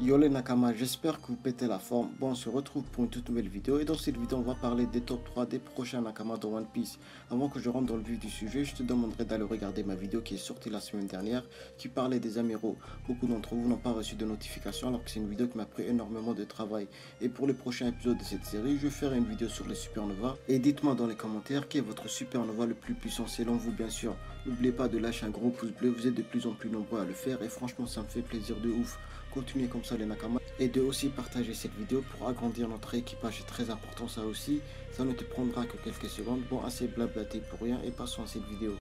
Yo les Nakama, j'espère que vous pétez la forme. Bon, on se retrouve pour une toute nouvelle vidéo et dans cette vidéo on va parler des top 3 des prochains Nakama dans One Piece. Avant que je rentre dans le vif du sujet, je te demanderai d'aller regarder ma vidéo qui est sortie la semaine dernière qui parlait des amiraux. Beaucoup d'entre vous n'ont pas reçu de notification alors que c'est une vidéo qui m'a pris énormément de travail. Et pour les prochains épisodes de cette série, je ferai une vidéo sur les supernovas. Et dites-moi dans les commentaires qui est votre supernova le plus puissant selon vous bien sûr. N'oubliez pas de lâcher un gros pouce bleu, vous êtes de plus en plus nombreux à le faire et franchement ça me fait plaisir de ouf. Continuez comme ça les Nakama et de aussi partager cette vidéo pour agrandir notre équipage, c'est très important ça aussi, ça ne te prendra que quelques secondes. Bon, assez blablaté pour rien et passons à cette vidéo.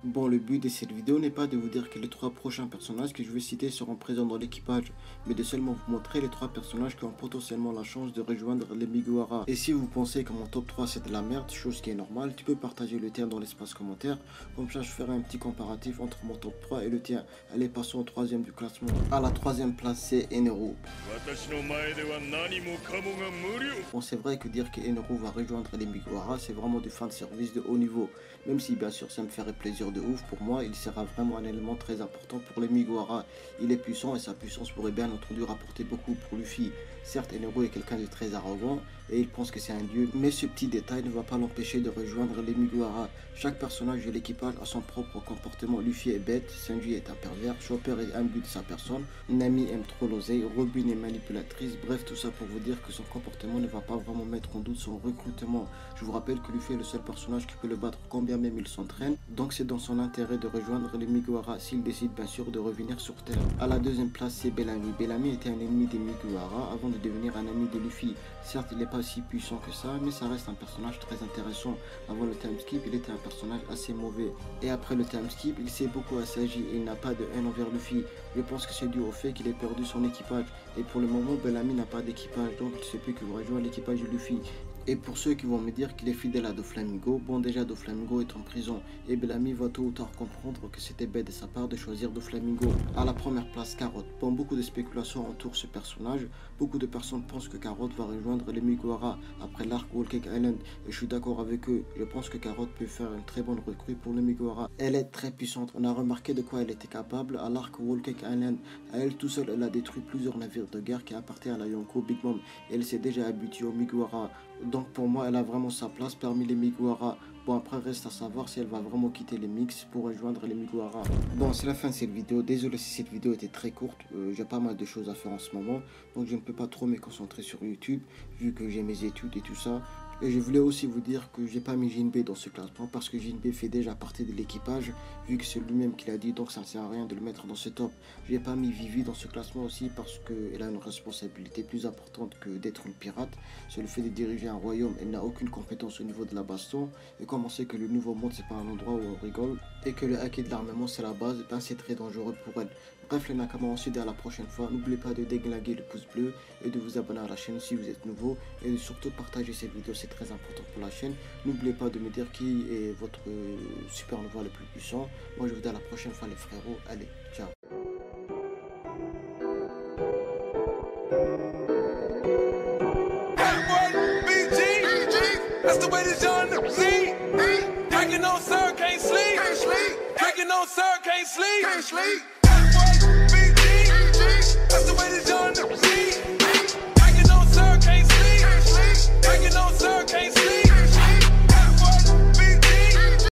Bon, le but de cette vidéo n'est pas de vous dire que les 3 prochains personnages que je vais citer seront présents dans l'équipage, mais de seulement vous montrer les 3 personnages qui ont potentiellement la chance de rejoindre les Mugiwara. Et si vous pensez que mon top 3 c'est de la merde, chose qui est normale, tu peux partager le tien dans l'espace commentaire, comme ça je ferai un petit comparatif entre mon top 3 et le tien. Allez, passons au 3e du classement. À la 3e place c'est Enero. Bon, c'est vrai que dire que Enero va rejoindre les Mugiwara, c'est vraiment du fan service de haut niveau, même si bien sûr ça me ferait plaisir de ouf. Pour moi, il sera vraiment un élément très important pour les Mugiwara. Il est puissant et sa puissance pourrait bien entendu rapporter beaucoup pour Luffy. Certes, Enero est quelqu'un de très arrogant et il pense que c'est un dieu, mais ce petit détail ne va pas l'empêcher de rejoindre les Mugiwara. Chaque personnage de l'équipage a son propre comportement. Luffy est bête, Sanji est un pervers, Chopper est imbu de sa personne, Nami aime trop l'oseille, Robin est manipulatrice. Bref, tout ça pour vous dire que son comportement ne va pas vraiment mettre en doute son recrutement. Je vous rappelle que Luffy est le seul personnage qui peut le battre combien même il s'entraîne, donc c'est dans son intérêt de rejoindre les Mugiwara s'il décide bien sûr de revenir sur Terre. À la 2e place c'est Bellamy. Bellamy était un ennemi des Mugiwara avant de devenir un ami de Luffy. Certes, il n'est pas si puissant que ça, mais ça reste un personnage très intéressant. Avant le time skip, il était un personnage assez mauvais. Et après le time skip, il s'est beaucoup assagi et il n'a pas de haine envers Luffy. Je pense que c'est dû au fait qu'il ait perdu son équipage. Et pour le moment, Bellamy n'a pas d'équipage, donc il se peut qu'il rejoigne l'équipage de Luffy. Et pour ceux qui vont me dire qu'il est fidèle à Doflamingo, bon, déjà Doflamingo est en prison et Bellamy va tôt ou tard comprendre que c'était bête de sa part de choisir Doflamingo. À la première place, Carotte. Bon, beaucoup de spéculations entourent ce personnage. Beaucoup de personnes pensent que Carotte va rejoindre les Mugiwara après l'arc Whole Cake Island et je suis d'accord avec eux. Je pense que Carotte peut faire une très bonne recrue pour les Mugiwara. Elle est très puissante. On a remarqué de quoi elle était capable à l'arc Whole Cake Island. À elle tout seule, elle a détruit plusieurs navires de guerre qui appartiennent à la Yonko Big Mom et elle s'est déjà habituée aux Mugiwara. Donc pour moi, elle a vraiment sa place parmi les Mugiwara. Bon, après reste à savoir si elle va vraiment quitter les mix pour rejoindre les Mugiwara. Bon, c'est la fin de cette vidéo. Désolé si cette vidéo était très courte. J'ai pas mal de choses à faire en ce moment. Donc je ne peux pas trop me concentrer sur YouTube vu que j'ai mes études et tout ça. Et je voulais aussi vous dire que j'ai pas mis Jinbei dans ce classement parce que Jinbei fait déjà partie de l'équipage vu que c'est lui-même qui l'a dit, donc ça ne sert à rien de le mettre dans ce top. J'ai pas mis Vivi dans ce classement aussi parce qu'elle a une responsabilité plus importante que d'être une pirate. C'est le fait de diriger un royaume, elle n'a aucune compétence au niveau de la baston. Et comme on sait que le nouveau monde c'est pas un endroit où on rigole et que le hacker de l'armement c'est la base, ben c'est très dangereux pour elle. Bref les Nakama, on se dit à la prochaine fois. N'oubliez pas de déglinguer le pouce bleu et de vous abonner à la chaîne si vous êtes nouveau et de surtout partager cette vidéo, c'est très important pour la chaîne. N'oubliez pas de me dire qui est votre supernova le plus puissant. Moi je vous dis à la prochaine fois les frérots. Allez, ciao. That's the way this young see. Drinking on sir, can't sleep. Drinking on sir, can't sleep.